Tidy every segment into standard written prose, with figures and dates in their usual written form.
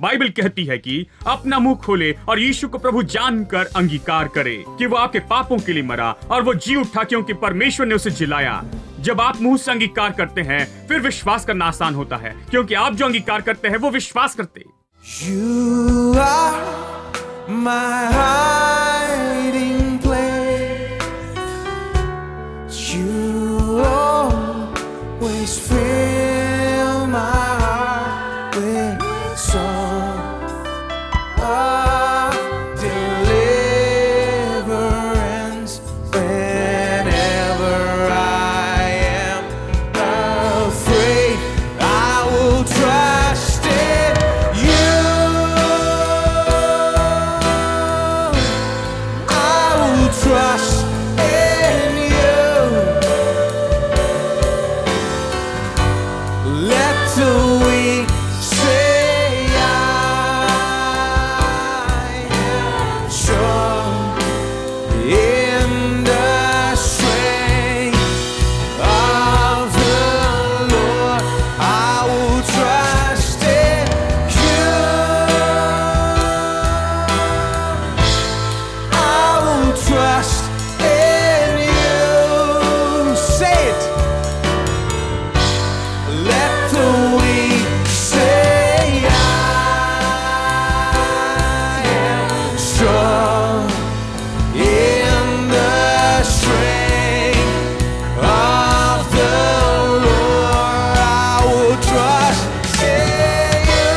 Bible कहती है कि अपना मुंह खोले और यीशु को प्रभु जानकर अंगीकार करे कि वो आपके पापों के लिए मरा और वो जी उठा क्योंकि परमेश्वर ने उसे जिलाया। जब आप मुंह से अंगीकार करते हैं फिर विश्वास करना आसान होता है, क्योंकि आप जो अंगीकार करते हैं वो विश्वास करते। You are my hiding place. You always fill my heart with song of deliverance. Whenever I am afraid, I will trust in you. I will trust in you. Let the weak say I am strong in the strength of the Lord. I will trust in you. I will trust in you. Say it. Let the weak say I am strong in the strength of the Lord. I will trust in you.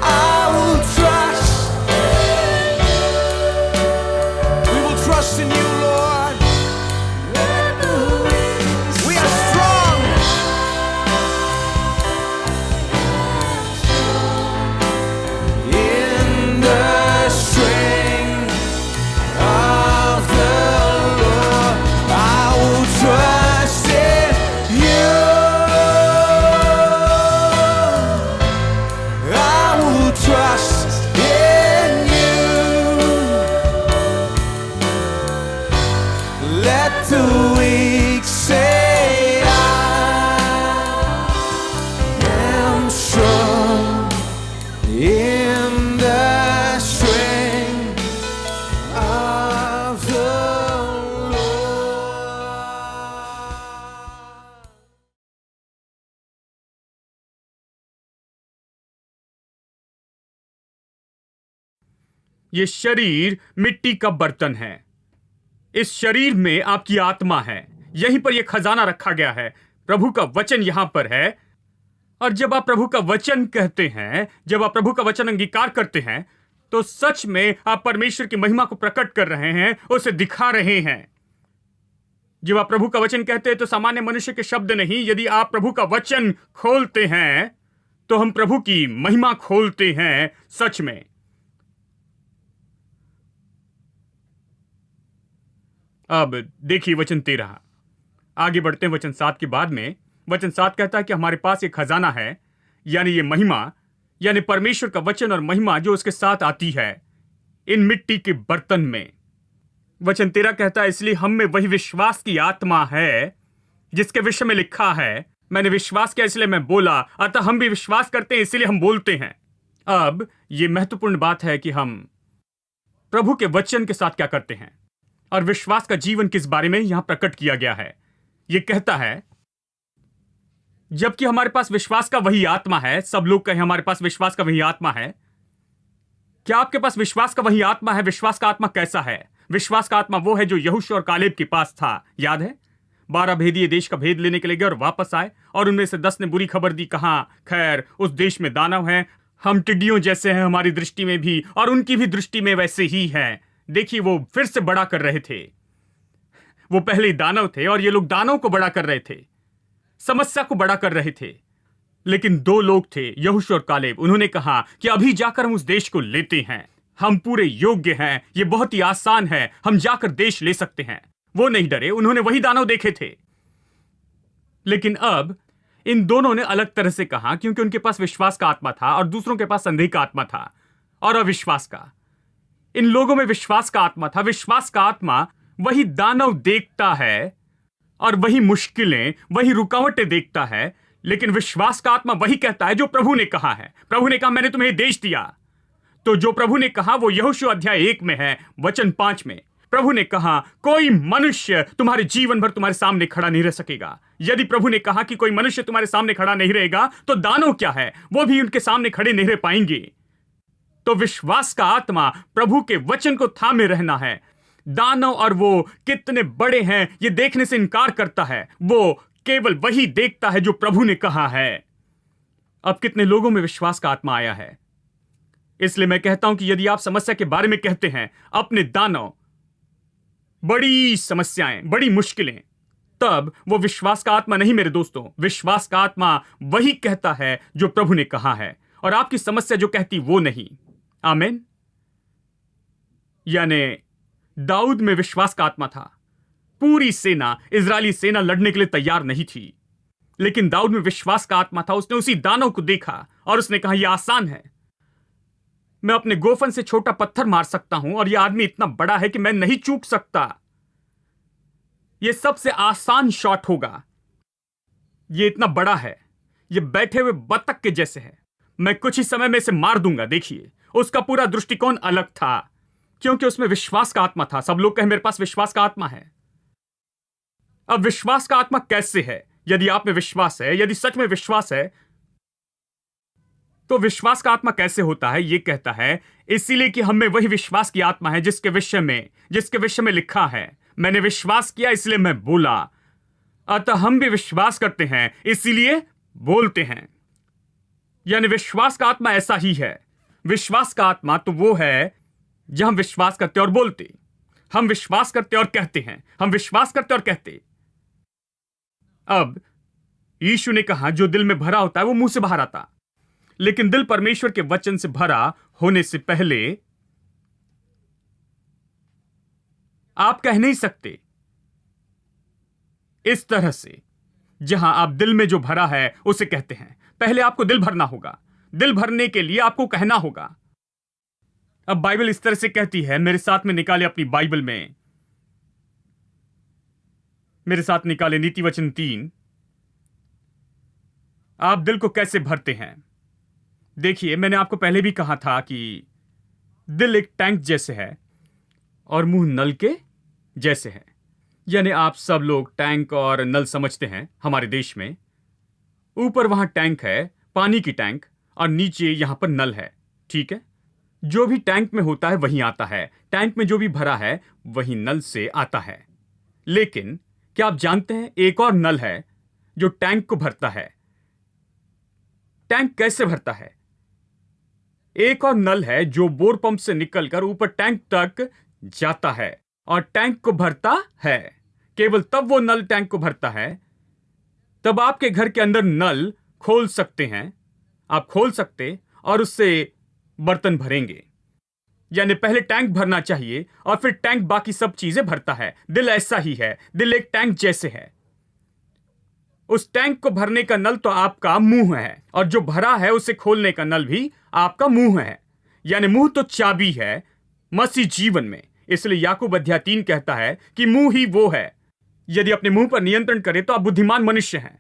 I will trust. We will trust in you, Lord. We are strong. In the strength of the Lord, I will trust in you. I will trust in you. Let the weak say I am strong in the strength of the Lord. ये शरीर मिट्टी का बर्तन है। इस शरीर में आपकी आत्मा है। यहीं पर यह खजाना रखा गया है। प्रभु का वचन यहां पर है। और जब आप प्रभु का वचन कहते हैं, जब आप प्रभु का वचन अंगीकार करते हैं, तो सच में आप परमेश्वर की महिमा को प्रकट कर रहे हैं, उसे दिखा रहे हैं। जब आप प्रभु का वचन कहते हैं तो सामान्य मनुष्य के शब्द नहीं, यदि आप प्रभु का वचन खोलते हैं तो हम प्रभु की महिमा खोलते हैं सच में। अब देखिए वचन 13। आगे बढ़ते हैं वचन 7 के बाद में। वचन 7 कहता है कि हमारे पास एक खजाना है, यानी ये महिमा, यानी परमेश्वर का वचन और महिमा जो उसके साथ आती है इन मिट्टी के बर्तन में। वचन 13 कहता है, इसलिए हम में वही विश्वास की आत्मा है जिसके विषय में लिखा है, मैंने विश्वास किया इसलिए मैं बोला, अतः हम भी विश्वास करते हैं इसलिए हम बोलते हैं। अब यह महत्वपूर्ण बात है कि हम प्रभु के वचन के साथ क्या करते हैं और विश्वास का जीवन किस बारे में यहां प्रकट किया गया है। यह कहता है, जबकि हमारे पास विश्वास का वही आत्मा है। सब लोग कहें हमारे पास विश्वास का वही आत्मा है। क्या आपके पास विश्वास का वही आत्मा है? विश्वास का आत्मा कैसा है? विश्वास का आत्मा वो है जो यहोशू और कालेब के पास था। याद है, 12 भेदिए देश का भेद लेने के लिए गए और वापस आए, और उनमें से 10 ने बुरी खबर दी, कहां खैर उस देश में दानव हैं, हम टिड्डियों जैसे हैं हमारी दृष्टि में भी, और उनकी भी दृष्टि में वैसे ही हैं। देखिए, वो फिर से बड़ा कर रहे थे। वो पहले दानव थे और ये लोग दानव को बड़ा कर रहे थे, समस्या को बड़ा कर रहे थे। लेकिन 2 लोग थे, यहोशू और कालेब। उन्होंने कहा कि अभी जाकर हम उस देश को लेते हैं, हम पूरे योग्य हैं, ये बहुत ही आसान है, हम जाकर देश ले सकते हैं। वो नहीं डरे, उन्होंने वही दानव देखे थे। लेकिन अब इन दोनों ने अलग तरह से कहा, क्योंकि उनके पास विश्वास का आत्मा था और दूसरों के पास संदेह का आत्मा था और अविश्वास का। इन लोगों में विश्वास का आत्मा था। विश्वास का आत्मा वही दानव देखता है और वही मुश्किलें, वही रुकावटें देखता है, लेकिन विश्वास का आत्मा वही कहता है जो प्रभु ने कहा है। प्रभु ने कहा मैंने तुम्हें देश दिया, तो जो प्रभु ने कहा वो यहोशू अध्याय 1 में है, वचन 5 में। प्रभु ने कहा कोई मनुष्य तुम्हारे जीवन भर तुम्हारे सामने खड़ा नहीं रह सकेगा। यदि प्रभु ने कहा कि कोई मनुष्य तुम्हारे सामने खड़ा नहीं रहेगा, तो दानव क्या है, वो भी उनके सामने खड़े नहीं रह पाएंगे। तो विश्वास का आत्मा प्रभु के वचन को थामे रहना है। दानव और वो कितने बड़े हैं ये देखने से इनकार करता है, वो केवल वही देखता है जो प्रभु ने कहा है। अब कितने लोगों में विश्वास का आत्मा आया है। इसलिए मैं कहता हूं कि यदि आप समस्या के बारे में कहते हैं, अपने दानव, बड़ी समस्याएं, बड़ी मुश्किलें, तब वो विश्वास का आत्मा नहीं मेरे दोस्तों। विश्वास का आत्मा वही कहता है जो प्रभु ने कहा है, और आपकी समस्या जो कहती वो नहीं। आमीन। यानी दाऊद में विश्वास का आत्मा था। पूरी सेना, इजरायली सेना लड़ने के लिए तैयार नहीं थी, लेकिन दाऊद में विश्वास का आत्मा था। उसने उसी दानव को देखा और उसने कहा यह आसान है, मैं अपने गोफन से छोटा पत्थर मार सकता हूं और यह आदमी इतना बड़ा है कि मैं नहीं चूक सकता। यह सबसे आसान शॉट होगा, यह इतना बड़ा है, यह बैठे हुए बतख के जैसे है, मैं कुछ ही समय में इसे मार दूंगा। देखिए, उसका पूरा दृष्टिकोण अलग था, क्योंकि उसमें विश्वास का आत्मा था। सब लोग कहें मेरे पास विश्वास का आत्मा है। अब विश्वास का आत्मा कैसे है? यदि आप में विश्वास है, यदि सच में विश्वास है, तो विश्वास का आत्मा कैसे होता है? यह कहता है इसीलिए कि हम में वही विश्वास की आत्मा है जिसके विषय में लिखा है, मैंने विश्वास किया इसलिए मैं बोला। अतः हम भी विश्वास करते हैं इसीलिए बोलते हैं। यानी विश्वास का आत्मा ऐसा ही है। विश्वास का आत्मा तो वो है जहां हम विश्वास करते और बोलते, हम विश्वास करते और कहते हैं, हम विश्वास करते और कहते। अब यीशु ने कहा जो दिल में भरा होता है वो मुंह से बाहर आता, लेकिन दिल परमेश्वर के वचन से भरा होने से पहले आप कह नहीं सकते इस तरह से। जहां आप दिल में जो भरा है उसे कहते हैं। पहले आपको दिल भरना होगा। दिल भरने के लिए आपको कहना होगा। अब बाइबल इस तरह से कहती है, मेरे साथ में निकाले अपनी बाइबल में, मेरे साथ निकाले नीति वचन 3। आप दिल को कैसे भरते हैं? देखिए, मैंने आपको पहले भी कहा था कि दिल एक टैंक जैसे है और मुंह नल के जैसे है। यानी आप सब लोग टैंक और नल समझते हैं। हमारे देश में ऊपर वहां टैंक है, पानी की टैंक, और नीचे यहां पर नल है। ठीक है, जो भी टैंक में होता है वहीं आता है। टैंक में जो भी भरा है वही नल से आता है। लेकिन क्या आप जानते हैं एक और नल है जो टैंक को भरता है? टैंक कैसे भरता है? एक और नल है जो बोर पंप से निकलकर ऊपर टैंक तक जाता है और टैंक को भरता है। केवल तब वो नल टैंक को भरता है। तब आपके घर के अंदर नल खोल सकते हैं, आप खोल सकते और उससे बर्तन भरेंगे। यानी पहले टैंक भरना चाहिए और फिर टैंक बाकी सब चीजें भरता है। दिल ऐसा ही है, दिल एक टैंक जैसे है। उस टैंक को भरने का नल तो आपका मुंह है, और जो भरा है उसे खोलने का नल भी आपका मुंह है। यानी मुंह तो चाबी है मसीह जीवन में। इसलिए याकूब अध्याय 3 कहता है कि मुंह ही वो है। यदि अपने मुंह पर नियंत्रण करें तो आप बुद्धिमान मनुष्य हैं।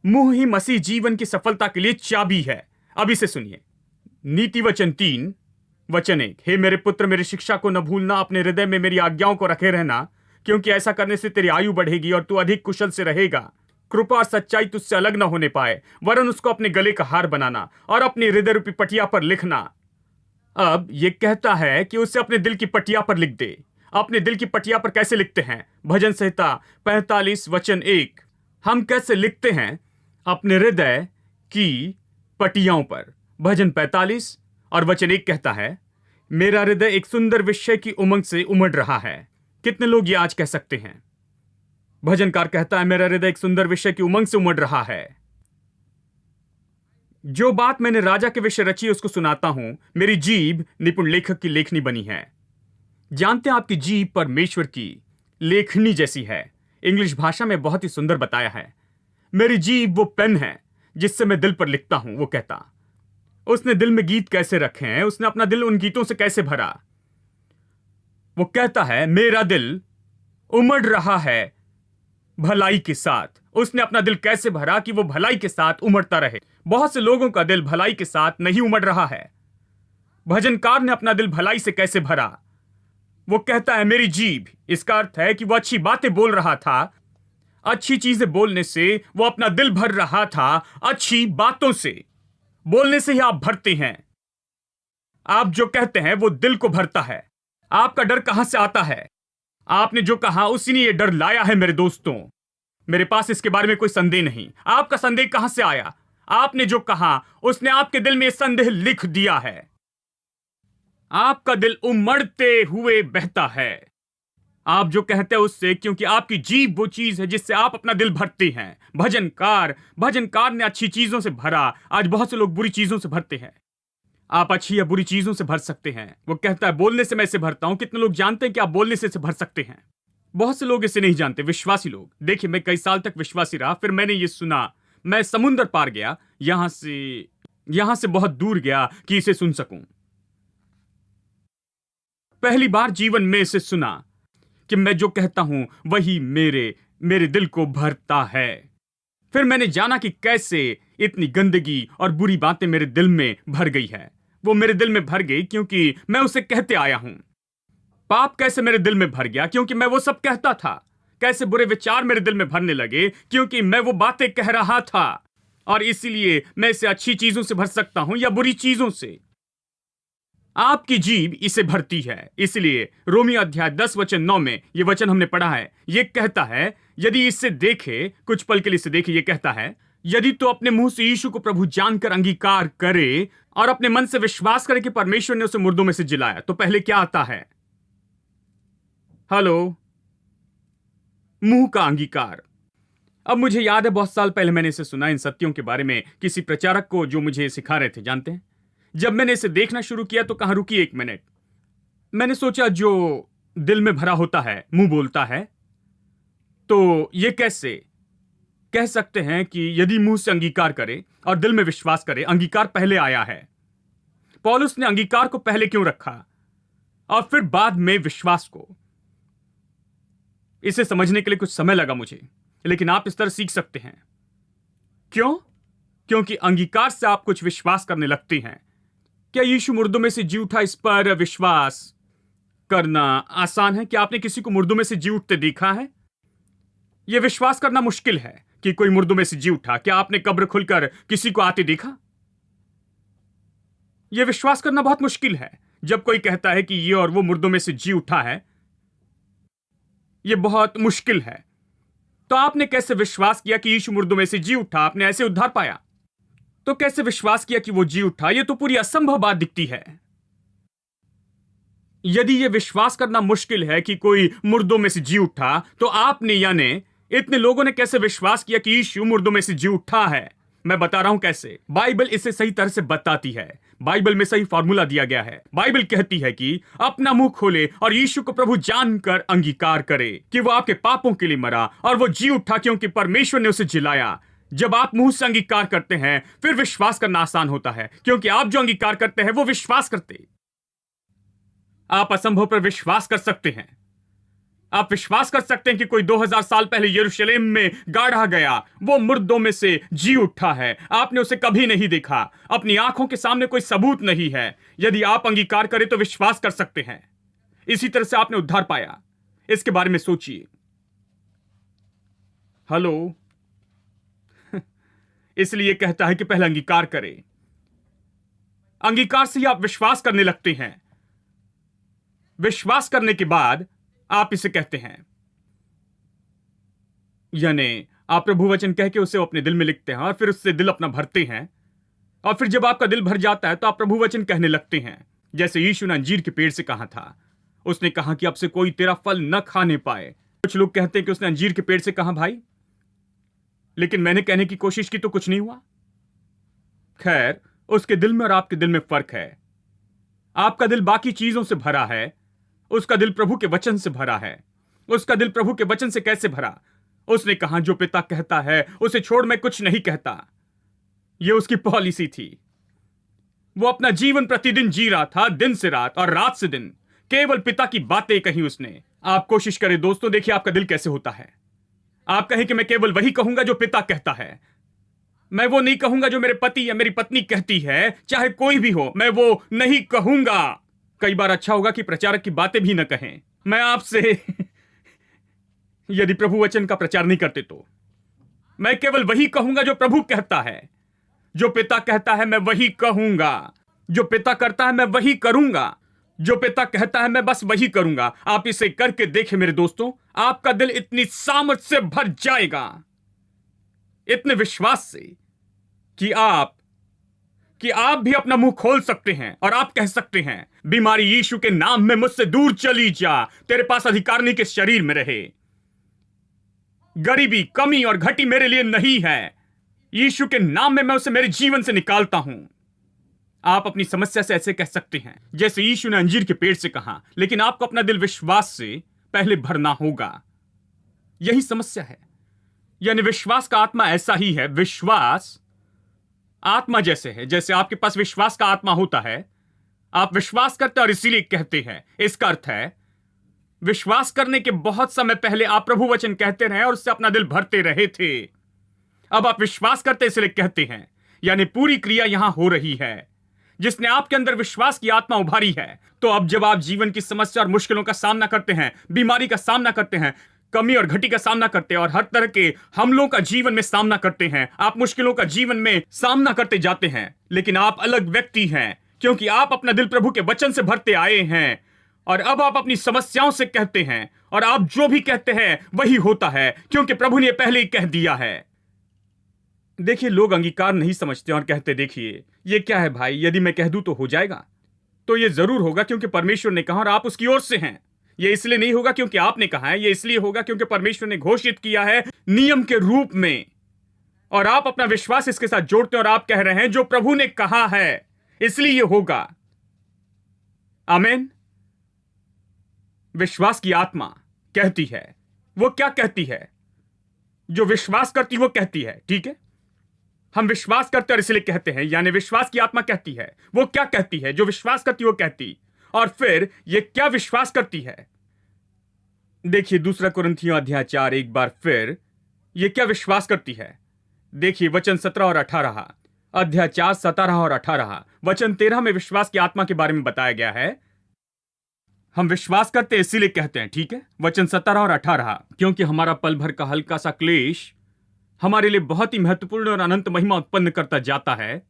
मुंह ही मसीह जीवन की सफलता के लिए चाबी है। अब इसे सुनिए, नीति वचन 3 वचन 1। हे मेरे पुत्र, मेरी शिक्षा को न भूलना, अपने हृदय में मेरी आज्ञाओं को रखे रहना, क्योंकि ऐसा करने से तेरी आयु बढ़ेगी और तू अधिक कुशल से रहेगा। कृपा और सच्चाई तुझसे अलग न होने पाए, वरन उसको अपने गले का हार बनाना और अपनी हृदय रूपी पटिया पर लिखना। अब यह कहता है कि उसे अपने दिल की पटिया पर लिख दे। अपने दिल की पटिया पर कैसे लिखते हैं? भजन संहिता 45 वचन 1। हम कैसे लिखते हैं? अपने हृदय की पटियाओं पर। भजन 45 और वचन 1 कहता है, मेरा हृदय एक सुंदर विषय की उमंग से उमड़ रहा है। कितने लोग ये आज कह सकते हैं? भजनकार कहता है, मेरा हृदय एक सुंदर विषय की उमंग से उमड़ रहा है। जो बात मैंने राजा के विषय रची उसको सुनाता हूं। मेरी जीभ निपुण लेखक की लेखनी बनी है। जानते हैं, आपकी जीभ परमेश्वर की लेखनी जैसी है। इंग्लिश भाषा में बहुत ही सुंदर बताया है। मेरी जीभ वो पेन है जिससे मैं दिल पर लिखता हूं। वो कहता, उसने दिल में गीत कैसे रखे हैं, उसने अपना दिल उन गीतों से कैसे भरा। वो कहता है, मेरा दिल उमड़ रहा है भलाई के साथ। उसने अपना दिल कैसे भरा कि वो भलाई के साथ उमड़ता रहे। बहुत से लोगों का दिल भलाई के साथ नहीं उमड़ रहा है। भजनकार ने अपना दिल भलाई से कैसे भरा? वो कहता है मेरी जीभ। इसका अर्थ है कि वो अच्छी बातें बोल रहा था। अच्छी चीजें बोलने से वो अपना दिल भर रहा था। अच्छी बातों से बोलने से ही आप भरते हैं। आप जो कहते हैं वो दिल को भरता है। आपका डर कहां से आता है? आपने जो कहा उसी ने यह डर लाया है मेरे दोस्तों। मेरे पास इसके बारे में कोई संदेह नहीं। आपका संदेह कहां से आया? आपने जो कहा उसने आपके दिल में संदेह लिख दिया है। आपका दिल उमड़ते हुए बहता है। आप जो कहते हैं उससे, क्योंकि आपकी जीभ वो चीज है जिससे आप अपना दिल भरते हैं। भजनकार ने अच्छी चीजों से भरा। आज बहुत से लोग बुरी चीजों से भरते हैं। आप अच्छी या बुरी चीजों से भर सकते हैं। वो कहता है बोलने से मैं इसे भरता हूं। कितने लोग जानते हैं कि आप बोलने से इसे भर सकते हैं? बहुत से लोग इसे नहीं जानते, विश्वासी लोग। देखिए, मैं कई साल तक विश्वासी रहा, फिर मैंने ये सुना। मैं समुंदर पार गया, यहां से बहुत दूर गया कि इसे सुन सकूं। पहली बार जीवन में इसे सुना कि मैं जो कहता हूं वही मेरे दिल को भरता है। फिर मैंने जाना कि कैसे इतनी गंदगी और बुरी बातें मेरे दिल में भर गई है। वो मेरे दिल में भर गई क्योंकि मैं उसे कहते आया हूं। पाप कैसे मेरे दिल में भर गया? क्योंकि मैं वो सब कहता था। कैसे बुरे विचार मेरे दिल में भरने लगे? क्योंकि मैं वो बातें कह रहा था। और इसीलिए मैं इसे अच्छी चीजों से भर सकता हूं या बुरी चीजों से। आपकी जीभ इसे भरती है। इसलिए रोमी अध्याय 10 वचन 9 में यह वचन हमने पढ़ा है। यह कहता है, यदि इससे देखे, कुछ पल के लिए इसे देखे, यह कहता है, यदि तो अपने मुंह से यीशु को प्रभु जानकर अंगीकार करे और अपने मन से विश्वास करे कि परमेश्वर ने उसे मुर्दों में से जिलाया, तो पहले क्या आता है? हेलो, मुंह का अंगीकार। अब मुझे याद है बहुत साल पहले मैंने इसे सुना, इन सत्यों के बारे में, किसी प्रचारक को जो मुझे सिखा रहे थे। जानते हैं, जब मैंने इसे देखना शुरू किया तो कहां रुकी, 1 मिनट। मैंने सोचा जो दिल में भरा होता है मुंह बोलता है, तो ये कैसे कह सकते हैं कि यदि मुंह से अंगीकार करे और दिल में विश्वास करे, अंगीकार पहले आया है। पौलुस ने अंगीकार को पहले क्यों रखा और फिर बाद में विश्वास को? इसे समझने के लिए कुछ समय लगा मुझे, लेकिन आप इस तरह सीख सकते हैं। क्यों? क्योंकि अंगीकार से आप कुछ विश्वास करने लगते हैं। क्या यीशु मुर्दों में से जी उठा, इस पर विश्वास करना आसान है? क्या आपने किसी को मुर्दों में से जी उठते देखा है? यह विश्वास करना मुश्किल है कि कोई मुर्दों में से जी उठा। क्या आपने कब्र खुलकर किसी को आते देखा? यह विश्वास करना बहुत मुश्किल है। जब कोई कहता है कि ये और वो मुर्दों में से जी उठा है, यह बहुत मुश्किल है। तो आपने कैसे विश्वास किया कि यीशु मुर्दों में से जी उठा? आपने ऐसे उद्धार पाया, तो कैसे विश्वास किया कि वो जी उठा? यह तो पूरी असंभव बात दिखती है। यदि यह विश्वास करना मुश्किल है कि कोई मुर्दों में से जी उठा, तो आपने यानी इतने लोगों ने कैसे विश्वास किया कि यीशु मुर्दों में से जी उठा है? मैं बता रहा हूं कैसे। बाइबल इसे सही तरह से बताती है। बाइबल में सही फॉर्मूला दिया गया है। बाइबल कहती है कि अपना मुंह खोले और यीशु को प्रभु जानकर अंगीकार करे कि वो आपके पापों के लिए मरा और वो जी उठा क्योंकि परमेश्वर ने उसे जिलाया। जब आप मुंह से अंगीकार करते हैं, फिर विश्वास करना आसान होता है, क्योंकि आप जो अंगीकार करते हैं वो विश्वास करते। आप असंभव पर विश्वास कर सकते हैं। आप विश्वास कर सकते हैं कि कोई 2000 साल पहले यरूशलेम में गाड़ा गया वो मुर्दों में से जी उठा है। आपने उसे कभी नहीं देखा, अपनी आंखों के सामने कोई सबूत नहीं है। यदि आप अंगीकार करें तो विश्वास कर सकते हैं। इसी तरह से आपने उद्धार पाया। इसके बारे में सोचिए। हेलो, इसलिए कहता है कि पहले अंगीकार करें। अंगीकार से ही आप विश्वास करने लगते हैं। विश्वास करने के बाद आप इसे कहते हैं, यानी आप प्रभु वचन कह के उसे अपने दिल में लिखते हैं और फिर उससे दिल अपना भरते हैं। और फिर जब आपका दिल भर जाता है तो आप प्रभु वचन कहने लगते हैं। जैसे यीशु ने अंजीर के पेड़ से कहा था, उसने कहा कि अब से कोई तेरा फल न खाने पाए। कुछ लोग कहते हैं कि उसने अंजीर के पेड़ से कहा भाई, लेकिन मैंने कहने की कोशिश की तो कुछ नहीं हुआ। खैर, उसके दिल में और आपके दिल में फर्क है। आपका दिल बाकी चीजों से भरा है, उसका दिल प्रभु के वचन से भरा है। उसका दिल प्रभु के वचन से कैसे भरा? उसने कहा जो पिता कहता है उसे छोड़ मैं कुछ नहीं कहता। यह उसकी पॉलिसी थी। वो अपना जीवन प्रतिदिन जी रहा था, दिन से रात और रात से दिन, केवल पिता की बातें कही उसने। आप कोशिश करें दोस्तों, देखिए आपका दिल कैसे होता है। आप कहें कि मैं केवल वही कहूंगा जो पिता कहता है। मैं वो नहीं कहूंगा जो मेरे पति या मेरी पत्नी कहती है, चाहे कोई भी हो, मैं वो नहीं कहूंगा। कई बार अच्छा होगा कि प्रचारक की बातें भी न कहें। मैं आपसे यदि प्रभु वचन का प्रचार नहीं करते तो मैं केवल वही कहूंगा जो प्रभु कहता है। जो पिता कहता है मैं वही कहूंगा। जो पिता करता है मैं वही करूंगा। जो पिता कहता है मैं बस वही करूंगा। आप इसे करके देखें मेरे दोस्तों, आपका दिल इतनी सामर्थ्य से भर जाएगा, इतने विश्वास से कि आप भी अपना मुंह खोल सकते हैं और आप कह सकते हैं, बीमारी यीशु के नाम में मुझसे दूर चली जा। तेरे पास अधिकार नहीं कि शरीर में रहे। गरीबी, कमी और घटी मेरे लिए नहीं है। यीशु के नाम में मैं उसे मेरे जीवन से निकालता हूं। आप अपनी समस्या से ऐसे कह सकते हैं जैसे यीशु ने अंजीर के पेड़ से कहा, लेकिन आपको अपना दिल विश्वास से पहले भरना होगा। यही समस्या है। यानी विश्वास का आत्मा ऐसा ही है। विश्वास आत्मा जैसे है, जैसे आपके पास विश्वास का आत्मा होता है। आप विश्वास करते और इसीलिए कहते हैं। इसका अर्थ है विश्वास करने के बहुत समय पहले आप प्रभु वचन कहते रहे और उससे अपना दिल भरते रहे थे। अब आप विश्वास करते इसलिए कहते हैं। यानी पूरी क्रिया यहां हो रही है जिसने आपके अंदर विश्वास की आत्मा उभारी है। तो अब जब आप जीवन की समस्या और मुश्किलों का सामना करते हैं, बीमारी का सामना करते हैं, कमी और घटी का सामना करते हैं और हर तरह के हमलों का जीवन में सामना करते हैं, आप मुश्किलों का जीवन में सामना करते जाते हैं, लेकिन आप अलग व्यक्ति हैं क्योंकि आप अपना दिल प्रभु के वचन से भरते आए हैं। और अब आप अपनी समस्याओं से कहते हैं और आप जो भी कहते हैं वही होता है क्योंकि प्रभु ने पहले ही कह दिया है। देखिए, लोग अंगीकार नहीं समझते और कहते, देखिए ये क्या है भाई, यदि मैं कह दूं तो हो जाएगा। तो ये जरूर होगा क्योंकि परमेश्वर ने कहा और आप उसकी ओर से हैं। ये इसलिए नहीं होगा क्योंकि आपने कहा है, ये इसलिए होगा क्योंकि परमेश्वर ने घोषित किया है नियम के रूप में, और आप अपना विश्वास इसके साथ जोड़ते हैं और आप कह रहे हैं जो प्रभु ने कहा है इसलिए ये होगा। आमीन। विश्वास की आत्मा कहती है। वो क्या कहती है? जो विश्वास करती वो कहती है। ठीक है, हम विश्वास करते और इसलिए कहते हैं, यानी विश्वास की आत्मा कहती है। वो क्या कहती है? जो विश्वास करती वो कहती। और फिर ये क्या विश्वास करती है? देखिए 2 कुरिन्थियों अध्याय 4 एक बार फिर ये क्या विश्वास करती है। देखिए वचन 17 और 18, अध्याय 4 17 और 18। वचन 13 में विश्वास की आत्मा के बारे में बताया गया है। हम विश्वास करते इसीलिए कहते हैं। ठीक है, वचन 17 और 18, क्योंकि हमारा पल भर का हल्का सा क्लेश हमारे लिए बहुत ही महत्वपूर्ण और अनंत महिमा उत्पन्न करता जाता है।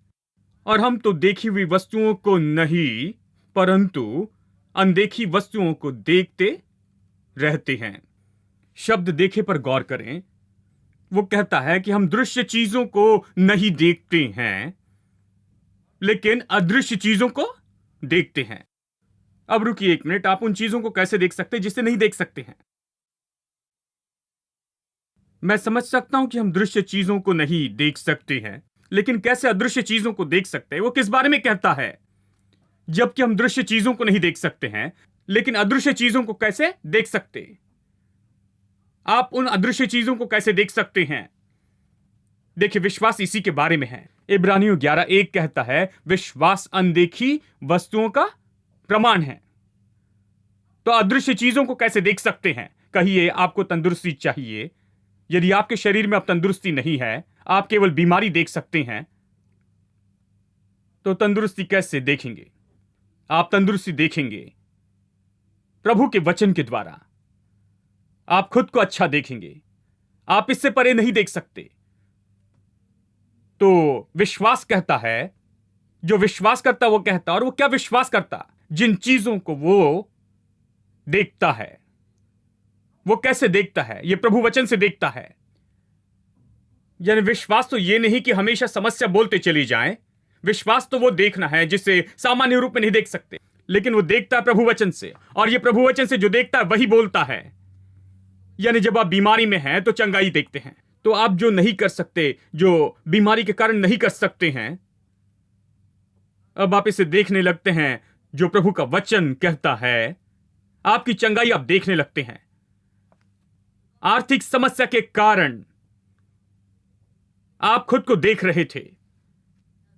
और हम तो देखी हुई वस्तुओं को नहीं परंतु अनदेखी वस्तुओं को देखते रहते हैं। शब्द देखे पर गौर करें। वो कहता है कि हम दृश्य चीजों को नहीं देखते हैं लेकिन अदृश्य चीजों को देखते हैं। अब रुकिए एक मिनट, आप उन चीजों को कैसे देख सकते हैं जिसे नहीं देख सकते हैं? मैं समझ सकता हूं कि हम दृश्य चीजों को नहीं देख सकते हैं, लेकिन कैसे अदृश्य चीजों को देख सकते हैं? वो किस बारे में कहता है? जबकि हम दृश्य चीजों को नहीं देख सकते हैं लेकिन अदृश्य चीजों को कैसे देख सकते? आप उन अदृश्य चीजों को कैसे देख सकते हैं? देखिए विश्वास इसी के बारे में है। इब्रानियों 11:1 कहता है विश्वास अनदेखी वस्तुओं का प्रमाण है। तो अदृश्य चीजों को कैसे देख सकते हैं? कहिए आपको तंदुरुस्ती चाहिए। यदि आपके शरीर में अब तंदुरुस्ती नहीं है, आप केवल बीमारी देख सकते हैं, तो तंदुरुस्ती कैसे देखेंगे? आप तंदुरुस्ती देखेंगे प्रभु के वचन के द्वारा। आप खुद को अच्छा देखेंगे। आप इससे परे नहीं देख सकते। तो विश्वास कहता है, जो विश्वास करता वो कहता। और वो क्या विश्वास करता? जिन चीजों को वो देखता है। वो कैसे देखता है? ये प्रभु वचन से देखता है। यानी विश्वास तो ये नहीं कि हमेशा समस्या बोलते चली जाएं। विश्वास तो वो देखना है जिसे सामान्य रूप में नहीं देख सकते, लेकिन वो देखता है प्रभु वचन से। और ये प्रभु वचन से जो देखता है वही बोलता है। यानी जब आप बीमारी में हैं तो चंगाई देखते हैं। तो आप जो नहीं कर सकते, जो बीमारी के कारण नहीं कर सकते हैं, अब आप इसे देखने लगते हैं जो प्रभु का वचन कहता है। आपकी चंगाई आप देखने लगते हैं। आर्थिक समस्या के कारण आप खुद को देख रहे थे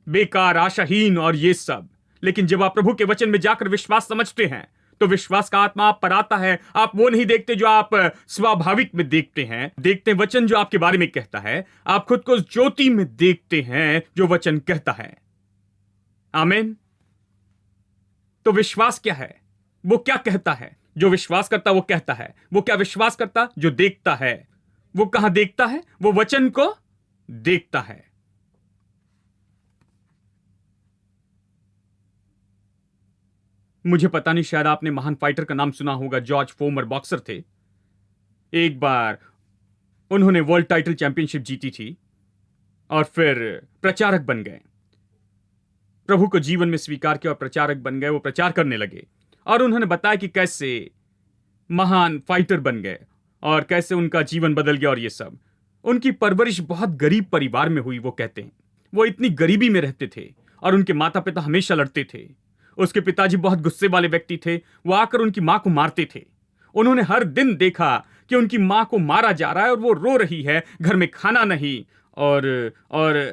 बेकार, आशाहीन और ये सब, लेकिन जब आप प्रभु के वचन में जाकर विश्वास समझते हैं तो विश्वास का आत्मा आप पर आता है। आप वो नहीं देखते जो आप स्वाभाविक में देखते हैं, देखते वचन जो आपके बारे में कहता है। आप खुद को उस ज्योति में देखते हैं जो वचन कहता है। आमीन। तो विश्वास क्या है? वो क्या कहता है? जो विश्वास करता वो कहता है। वो क्या विश्वास करता? जो देखता है। वो कहां देखता है? वो वचन को देखता है। मुझे पता नहीं, शायद आपने महान फाइटर का नाम सुना होगा। जॉर्ज फोर्मर बॉक्सर थे। एक बार उन्होंने वर्ल्ड टाइटल चैंपियनशिप जीती थी और फिर प्रचारक बन गए। प्रभु को जीवन में स्वीकार किया और प्रचारक बन गए। वो प्रचार करने लगे और उन्होंने बताया कि कैसे महान फाइटर बन गए और कैसे उनका जीवन बदल गया। और ये सब उनकी परवरिश बहुत गरीब परिवार में हुई। वो कहते हैं वो इतनी गरीबी में रहते थे और उनके माता पिता हमेशा लड़ते थे। उसके पिताजी बहुत गुस्से वाले व्यक्ति थे। वो आकर उनकी मां को मारते थे। उन्होंने हर दिन देखा कि उनकी मां को मारा जा रहा है और वो रो रही है। घर में खाना नहीं और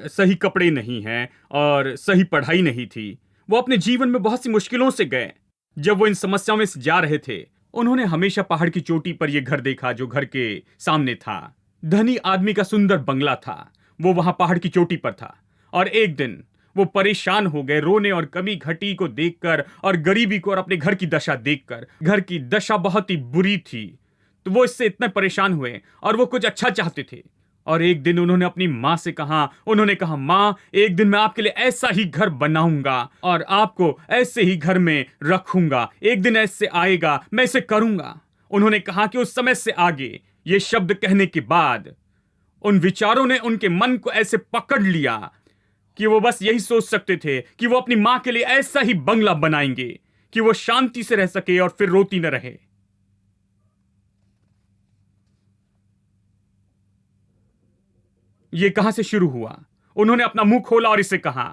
सही कपड़े नहीं हैं और सही पढ़ाई नहीं थी। वो अपने जीवन में बहुत सी मुश्किलों से गए। जब वो इन समस्याओं में से जा रहे थे, उन्होंने हमेशा पहाड़ की चोटी पर यह घर देखा जो घर के सामने था। धनी आदमी का सुंदर बंगला था। वो वहां पहाड़ की चोटी पर था और एक दिन वो परेशान हो गए रोने और कमी घटी को देखकर और गरीबी को और अपने घर की दशा देखकर। घर की दशा बहुत ही बुरी थी, तो वो इससे इतने परेशान हुए और वो कुछ अच्छा चाहते थे। और एक दिन उन्होंने अपनी मां से कहा, उन्होंने कहा, मां, एक दिन मैं आपके लिए ऐसा ही घर बनाऊंगा और आपको ऐसे ही घर में रखूंगा। एक दिन ऐसे आएगा, मैं इसे करूंगा। उन्होंने कहा कि उस समय से आगे ये शब्द कहने के बाद उन विचारों ने उनके मन को ऐसे पकड़ लिया कि वो बस यही सोच सकते थे कि वो अपनी मां के लिए ऐसा ही बंगला बनाएंगे कि वो शांति से रह सके और फिर रोती न रहे। ये कहां से शुरू हुआ? उन्होंने अपना मुंह खोला और इसे कहा।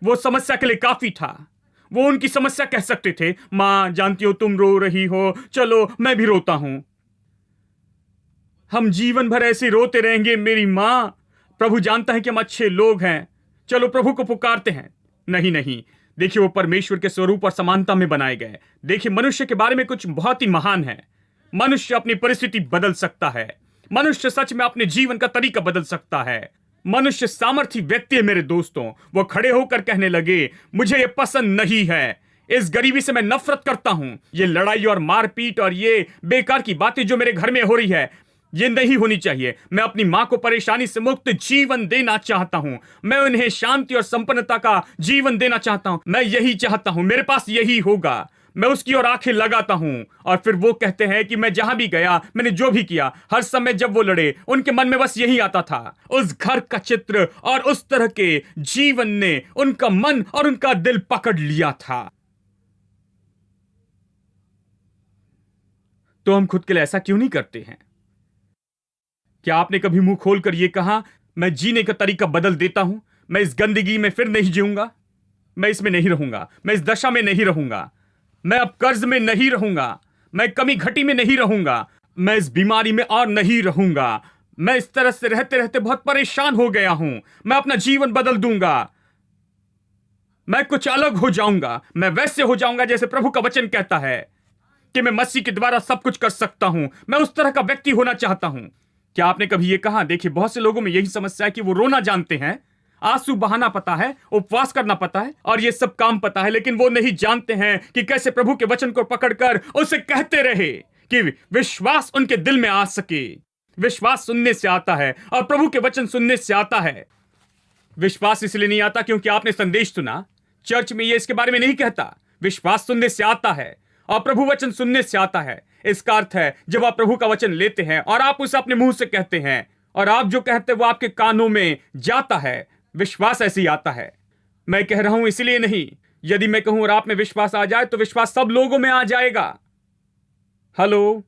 वो समस्या के लिए काफी था। वो उनकी समस्या कह सकते थे, मां जानती हो तुम रो रही हो, चलो मैं भी रोता हूं। हम जीवन भर ऐसे रोते रहेंगे मेरी मां, प्रभु जानता है कि हम अच्छे लोग हैं, चलो प्रभु को पुकारते हैं। नहीं नहीं, देखिए वो परमेश्वर के स्वरूप और समानता में बनाए गए। देखिए मनुष्य के बारे में कुछ बहुत ही महान है। मनुष्य अपनी परिस्थिति बदल सकता है। मनुष्य सच में अपने जीवन का तरीका बदल सकता है। मनुष्य सामर्थी व्यक्ति है मेरे दोस्तों। वो खड़े होकर कहने लगे, मुझे ये पसंद नहीं है, इस गरीबी से मैं नफरत करता हूं। ये लड़ाई और मारपीट और ये बेकार की बातें जो मेरे घर में हो रही है, ये नहीं होनी चाहिए। मैं अपनी मां को परेशानी से मुक्त जीवन देना चाहता हूं। मैं उन्हें शांति और संपन्नता का जीवन देना चाहता हूं। मैं यही चाहता हूं, मेरे पास यही होगा। मैं उसकी ओर आंखें लगाता हूं। और फिर वो कहते हैं कि मैं जहां भी गया, मैंने जो भी किया, हर समय जब वो लड़े, उनके मन में बस यही आता था। उस घर का चित्र और उस तरह के जीवन ने उनका मन और उनका दिल पकड़ लिया था। तो हम खुद के लिए ऐसा क्यों नहीं करते हैं? क्या आपने कभी मुंह खोलकर यह कहा, मैं जीने का तरीका बदल देता हूं, मैं इस गंदगी में फिर नहीं जीऊंगा, मैं इसमें नहीं रहूंगा, मैं इस दशा में नहीं रहूंगा, मैं अब कर्ज में नहीं रहूंगा, मैं कमी घटी में नहीं रहूंगा, मैं इस बीमारी में और नहीं रहूंगा, मैं इस तरह से रहते रहते बहुत परेशान हो गया हूं, मैं अपना जीवन बदल दूंगा, मैं कुछ अलग हो जाऊंगा, मैं वैसे हो जाऊंगा जैसे प्रभु का वचन कहता है कि मैं मसीह के द्वारा सब कुछ कर सकता हूं। मैं उस तरह का व्यक्ति होना चाहता हूं। क्या आपने कभी यह कहा? देखिए बहुत से लोगों में यही समस्या है कि वो रोना जानते हैं, आंसू बहाना पता है, उपवास करना पता है और ये सब काम पता है, लेकिन वो नहीं जानते हैं कि कैसे प्रभु के वचन को पकड़कर उसे कहते रहे कि विश्वास उनके दिल में आ सके। विश्वास सुनने से आता है और प्रभु के वचन सुनने से आता है। विश्वास इसलिए नहीं आता क्योंकि आपने संदेश सुना। चर्च में ये इसके बारे में नहीं कहता। विश्वास सुनने से आता है और प्रभु वचन सुनने से आता है। इसका अर्थ है जब आप प्रभु का वचन लेते हैं और आप उसे अपने मुंह से कहते हैं और आप जो कहते हैं वो आपके कानों में जाता है, विश्वास ऐसे ही आता है। मैं कह रहा हूं इसलिए नहीं, यदि मैं कहूं और आप में विश्वास आ जाए तो विश्वास सब लोगों में आ जाएगा। हेलो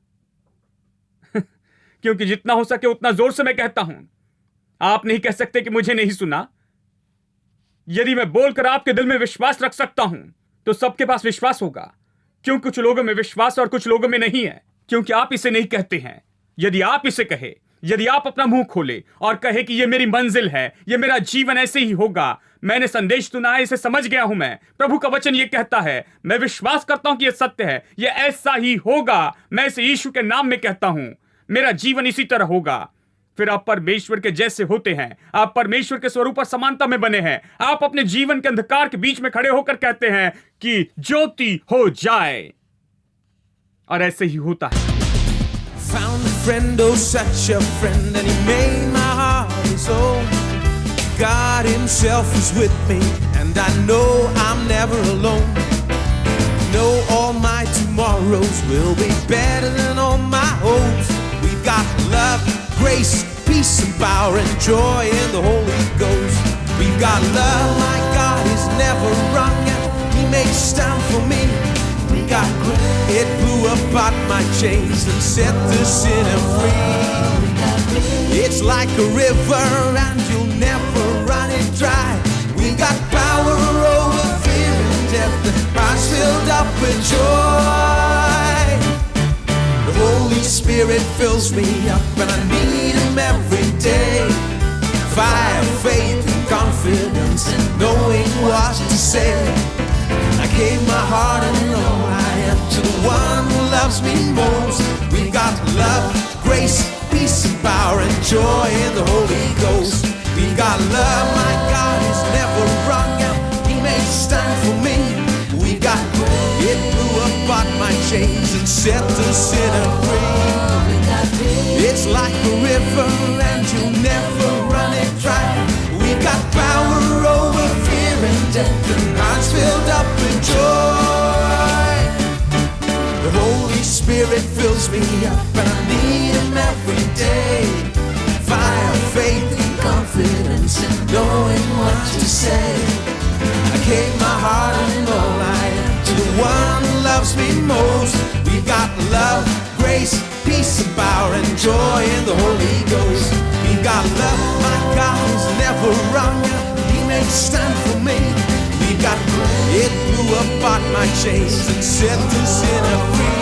क्योंकि जितना हो सके उतना जोर से मैं कहता हूं। आप नहीं कह सकते कि मुझे नहीं सुना। यदि मैं बोलकर आपके दिल में विश्वास रख सकता हूं तो सबके पास विश्वास होगा। क्यों कुछ लोगों में विश्वास और कुछ लोगों में नहीं है? क्योंकि आप इसे नहीं कहते हैं। यदि आप इसे कहे यदि आप अपना मुंह खोले और कहे कि ये मेरी मंजिल है, ये मेरा जीवन ऐसे ही होगा, मैंने संदेश सुना है, इसे समझ गया हूं मैं, प्रभु का वचन ये कहता है, मैं विश्वास करता हूं कि ये सत्य है, ये ऐसा ही होगा, मैं इसे यीशु के नाम में कहता हूं, मेरा जीवन इसी तरह होगा, फिर आप परमेश्वर के जैसे होते हैं, आप परमेश्वर के स्वरूप और समानता में बने हैं, आप अपने जीवन के अंधकार के बीच में खड़े होकर कहते हैं कि ज्योति हो जाए, और ऐसे ही होता है। Found a friend, oh such a friend, and he made my heart his own. God himself is with me, and I know I'm never alone. Know all my tomorrows will be better than all my hopes. We've got love, grace, peace and power and joy in the Holy Ghost. We've got love, my God is never wrong, and he makes time for me. We got grace. It blew apart my chains and set the sinner free. It's like a river and you'll never run it dry. We got power over fear and death, the hearts filled up with joy. The Holy Spirit fills me up and I need him every day. Fire, faith and confidence and knowing what to say. I gave my heart and all I am to the one who loves me most. We've got love, grace, peace and power and joy in the Holy Ghost. We've got love, my God is never wrong, and he makes time for me. We've got grace, it blew apart my chains and set the sinner free. It's like a river and you'll never run it dry. We've got power over fear and death and hearts filled up with joy. The Holy Spirit fills me up and I need him every day. Fire, faith and confidence and knowing what to say. I gave my heart and all I am to the one who loves me most. We've got love, grace, peace and power and joy in the Holy Ghost. We've got love, my God is never wrong, he makes time for me. We've got grace, it blew apart my chains and set the sinner free.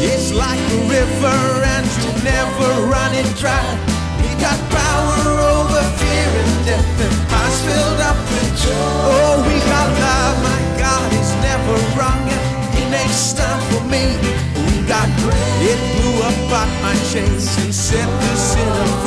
It's like a river and you'll never run it dry. We got power over fear and death and hearts filled up with joy. Oh, we got love, my God is never wrong, and he makes time for me. We got grace, it blew apart my chains and set the sinner free.